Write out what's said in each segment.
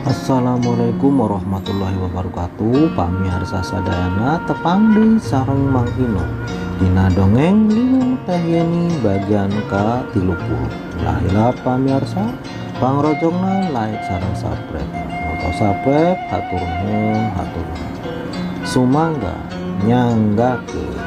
Assalamualaikum warahmatullahi wabarakatuh. Pamirsa sadayana tepang di sareng Mang Ino dina dongeng Liung Teh Yeni bagian ke-30. Lahila pamirsa pangrojongna like sareng subscribe. Moto subscribe hatur nuhun sumangga nyanggakeun.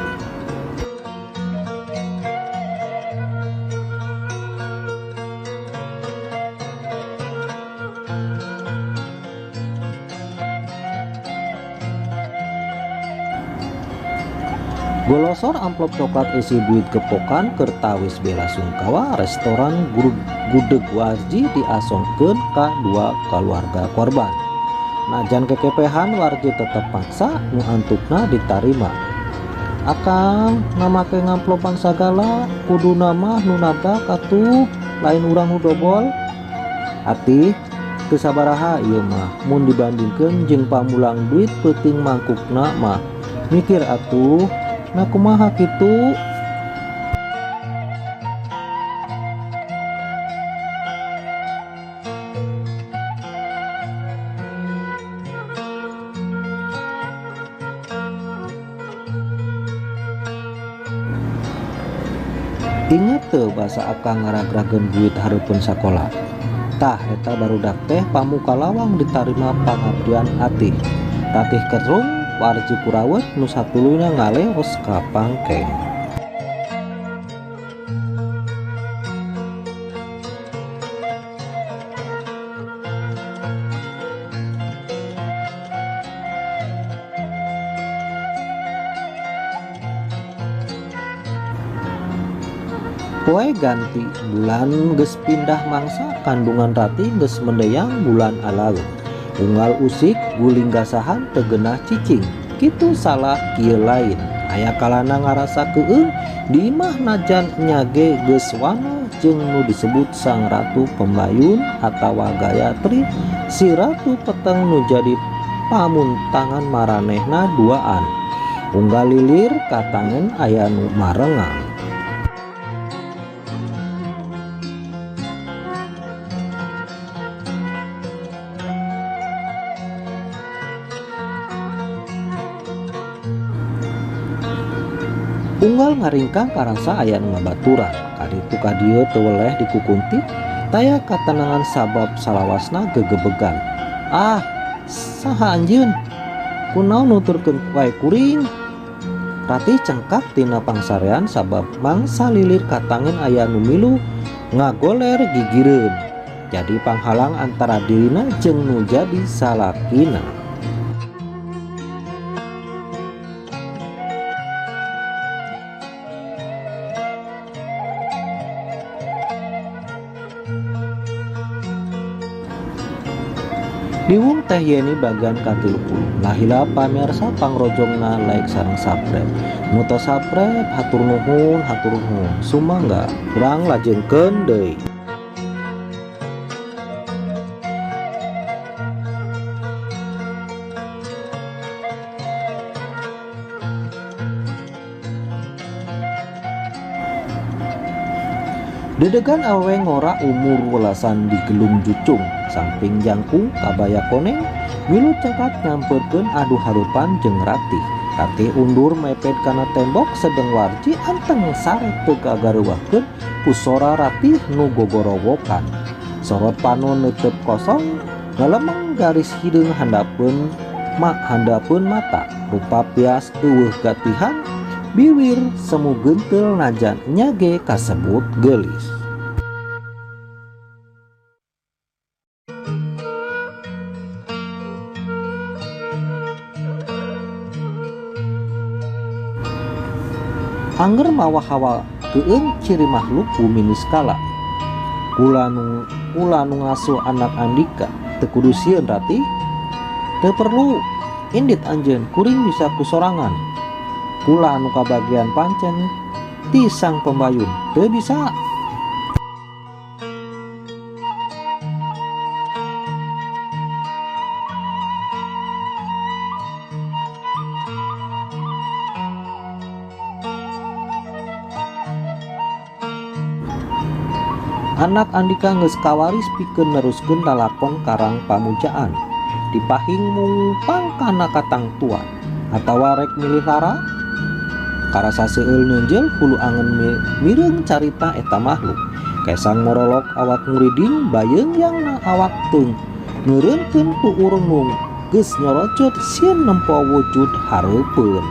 Golosor amplop coklat isi duit kepokan kertawis bela sungkawa restoran gudeg warji diasongkeun ka dua keluarga korban. Najan kekepehan warji tetep paksa nu antukna ditarima. Akang namake ngamplopan sagala kudu nama nu nabrak atuh lain urang nu dobol. Ati teu sabaraha ieu mah mun dibandingkeun jeung pamulang duit peuting mangkukna mah mikir atuh. Nah kumaha kitu. Inget teu bahasa akang ngaragrageun duit hareupeun sakola. Tah eta barudak teh pamuka lawang ditarima pangabdian atih. Tatih kerung warji kurawet nu satulunya ngaleos ka pangkeng. Poe ganti bulan geus pindah mangsa kandungan rati geus mendeyang bulan alaun. Unggal usik guling gasahan tegenah cicing kitu salah kieu lain aya kalana ngarasa keueung di imah najan nyage geus wana jeung nu disebut sang ratu pembayun atawa Gayatri si ratu peteng nu jadi pamuntangan maranehna duaan. Unggal lilir katangen aya nu marengang. Unggal ngaringkang karasa aya nu ngabaturan kaditu ka dieu teu weleh dikukuntit taya katenangan sabab salawasna gegebegan. Ah saha anjeun kunaon nuturkeun wae kuring. Ratih cengkak tina pangsarean sabab mangsa lilir katangen aya nu milu ngagoler gigireun jadi panghalang antara dirina jeung nu jadi salakina. Liung Teh Yeni bagian ke-30. Lahila pamirsa pangrojongna like sareng subscribe. Muto subscribe hatur nuhun sumangga urang lajengkeun deui. Dedegan awewe ngora umur welasan di gelung jucung samping jangkung kabaya koneng milu cengkat nyamperkeun adu harupan jeung ratih. Ratih undur mepet kana tembok sedeng warji anteng sare teu kagaruwahkeun ku sora ratih nu gogorowokan. Sorot panon neuteub kosong ngalemeng garis hideung handapeun mata rupa pias eueuh gatihan biwir semu genteul najan nyage kasebut geulis. Angger mawa hawa keueung ciri makhluk bumi niskala. Kula nu ngasuh anak andika teu kudu sieun ratih. Teu perlu indit anjeun kuring bisa kusorangan. Kula anu kabagian pancen ti sang pembayun teu bisa. Anak Andika geus kawaris pikeun neruskeun lalakon karang pamujaan dipahing mungpang kana katang tua atawa rek milih lara karasa seueul neunjel hulu angen mireng carita eta makhluk kesang morolok awak muriding bayeung yangna awak teung ngeureunkeun tu urung geus nyorocot sieun nempo wujud hareupeun.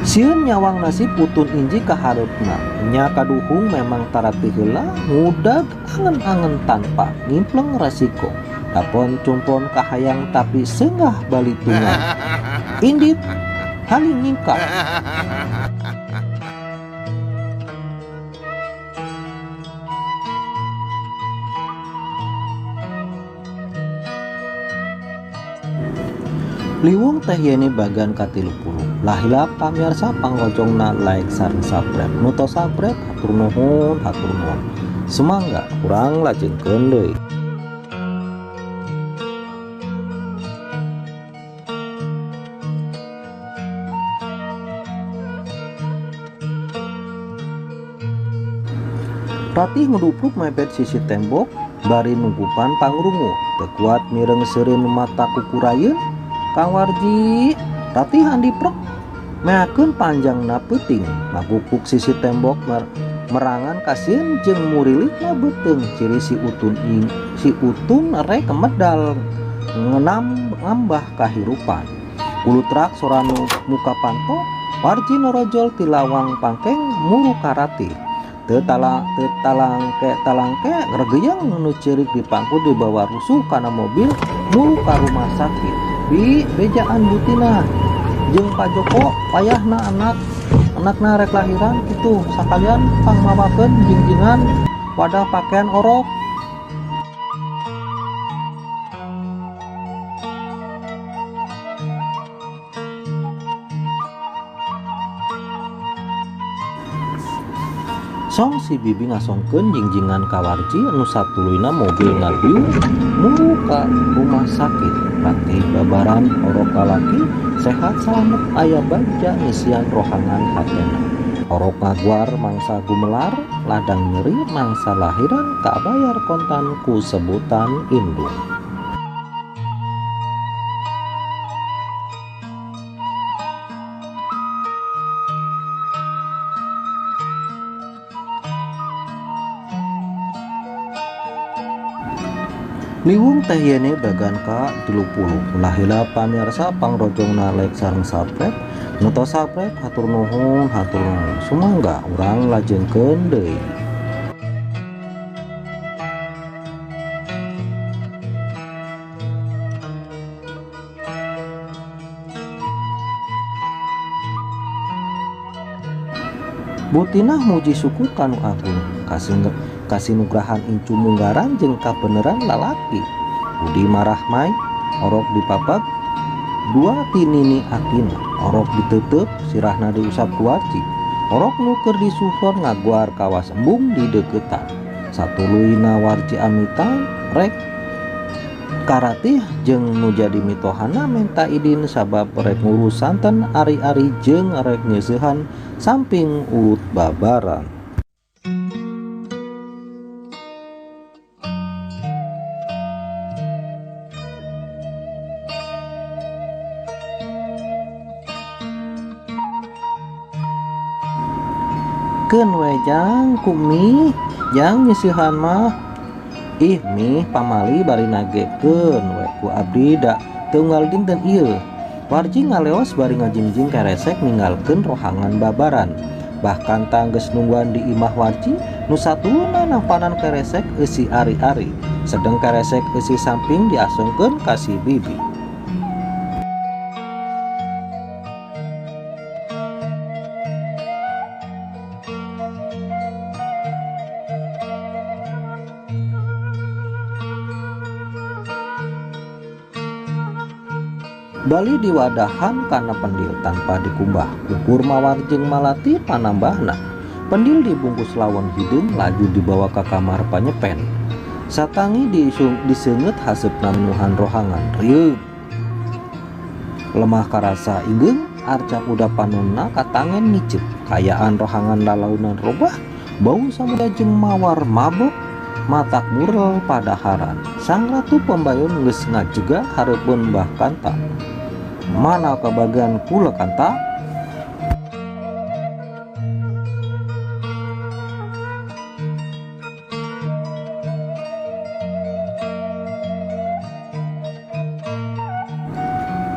Sieun nyawang nasib utun inji ka hareupna nya kaduhung memang tarati heula ngudag angen-angen tanpa ngimpleng resiko dapon cumpon kahayang tapi senggah balitungan indit haling ningkap. Liwung teh yene bagan ka-30 lahila pamirsa panglojongna like sareng subscribe nu tos subscribe hatur nuhun semangga urang lajengkeun deui. Ratih ngudupruk mepet sisi tembok bari nunggupan pangrungu teu kuat mireng seureun mata kukurayeun Kang Warji ratih handiprek meakeun panjangna peuting magukuk sisi tembok merangan kasieun jeung murilikna beuteung ciri si utun rek medal ngenam ngambah kahirupan ulutrak soranu muka panto Warji norojol ti lawang pangkeng muru karati teu talangke regeyang nu ceurik di pangku dibawa rusuh kana mobil muru ka rumah sakit. Bi bejaan butina jeung Pak Joko payahna anakna rek lahiran kitu sakalian pangmawakeun jingjingan wadah pakaian orok. Song si bibi ngasongkeun jingjingan ka Warji anu satuluyna mobil ngadiu muru ka rumah sakit. Ratih babaran orok lalaki sehat salamet aya bagja ngisian rohangan hatena orok ngaguar mangsa gumelar ladang nyeri mangsa lahiran tak bayar kontan ku sebutan indung. Liwung teh yene bagan ka-30 lahila pamirsa pangrojongna like sareng subscribe nu tos subscribe hatur nuhun sumangga urang lajengkeun deui. Butinah muji suku kanu agung kasinugrahan incu munggaran jeung kabeneran lalaki budi marah mai orok dipapag dua tinini atina orok diteuteuk sirahna diusap ku Warji orok nu keur disuhor ngaguar kawas embung di deukeutan satuluyna Warji amitan rek karatih jeung nu jadi mitohana menta idin sabab rek ngurus santen ari-ari jeung rek nyeusehan samping ulut babaran. Keun we jang ku mih jang nyeusehan mah ih mih pamali bari nagekeun we ku abdi da teunggal dinten ieu. Warji ngaleos bari ngajingjing keresek ninggalkeun rohangan babaran bahkan tanggeus nungguan di imah Warji nu satuna nampanan keresek eusi ari-ari sedeng keresek eusi samping diasungkeun ka si bibi. Bali diwadahan karena pendil tanpa dikumbah ukur mawar jeung malati panambahna pendil dibungkus lawon hidung laju dibawa ke kamar panyepen satangi diseungeut haseup nuhan rohangan rieuh lemah karasa ingeung arca kuda panonna katangen ngicep kayaan rohangan lalaunan robah bau samudra jeung mawar mabok matak murel padaharan sang ratu pembayun geus ngajega hareupeun Mbah Kanta mana kabagan kula Kanta.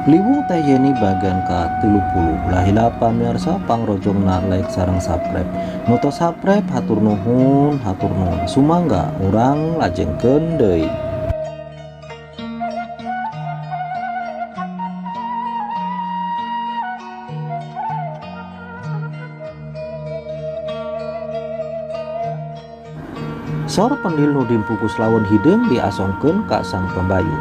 Liwung teh Yeni bagan ke-30 lahila pamirsa pangrojongna like sareng subscribe nu tos subscribe hatur nuhun sumangga urang lajengkeun deui. Sor pendil nu dimpukus lawan hideung diasongkeun ka sang pembayu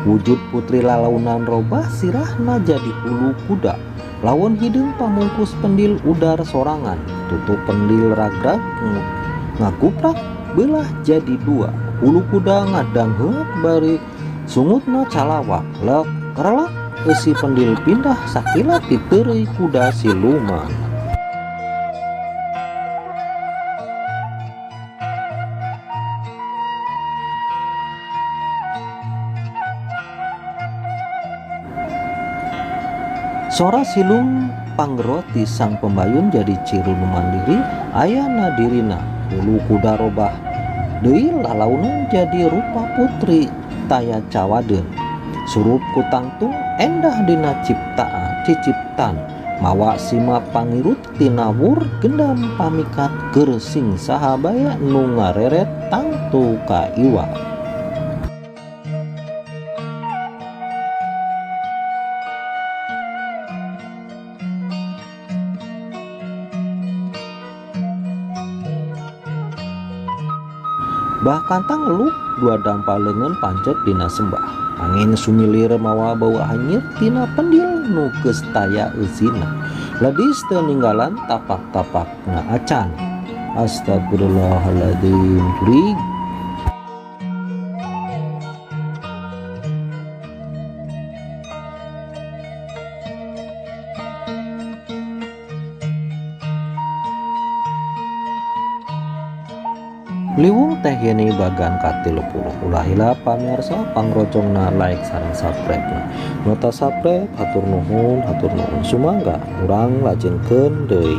wujud putri lalaunan robah sirahna jadi hulu kuda lawan hideung pamungkus pendil udar sorangan tutup pendil ragrag ngakuprak belah jadi dua hulu kuda ngadang heuk bari sungutna calawak lek relak eusi pendil pindah sakilat diteureui kuda siluman. Sora silung panggeroti sang pembayun jadi ciri nu mandiri ayana dirina hulu kuda robah deui lalaunan jadi rupa putri taya cawadeun surup kutangtung endah dina ciciptan mawa simak pangirut tinawur gendam pamikat gersing sahabaya nu ngareret tangtu ka iwak. Mbah Kanta ngeluh dua dampa leungeun pancet dina sembah angin sumilir mawa bau hanyir tina pendil nu geus taya eusina ledis teu ninggalan tapak-tapakna acan. Astagfirullahaladzim kuring. Liwung teh Yeni bagan ka-30 ulahila pamirsa pangrojongna like sareng subscribe nu tos subscribe hatur nuhun sumangga urang lajengkeun deui.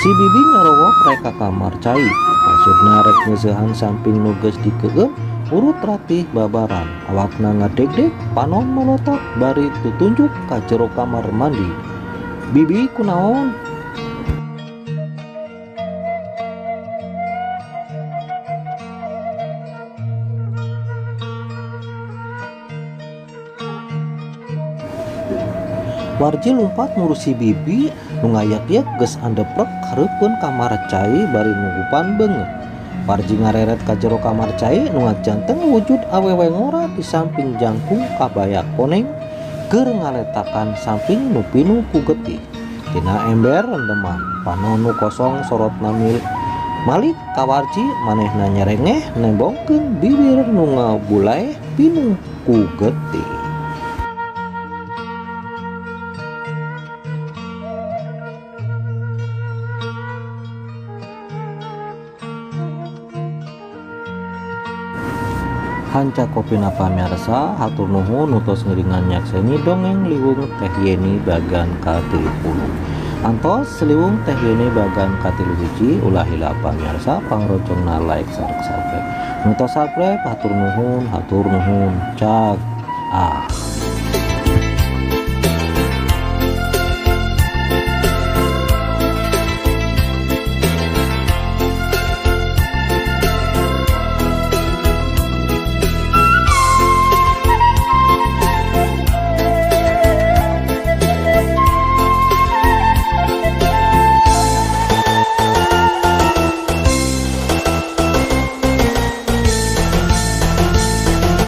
Si bibi nyorowok rek ka kamar cai maksudna rek ngeusehan samping nu geus dikeum urut ratih babaran awakna ngadegdeg panon molotok bari tutunjuk ka jero kamar mandi. Bibi kunaon? Warji lumpat ngurusi bibi nu ngayak-yak geus andeprek hareupeun kamar cai bari nugupan beungeut. Warji ngareret ka jero kamar cai nu ngajanteng wujud awewe ngora di samping jangkung kabaya koneng keur ngaletakan samping nu pinuh ku getih. Tina ember rendeman panon nu kosong sorotna malik ka Warji manehna nyerengeh nembongkeun bibir nu ngabulaeh pinuh ku getih. Hanca kopina pamirsa hatur nuhun nutos ngeuringan nyakseni dongeng Liwung teh Yeni bagan ka-30 antos Liwung teh Yeni bagan ka-31 ulahila pamirsa pangrojongna like sareng subscribe nu tos subscribe hatur nuhun cak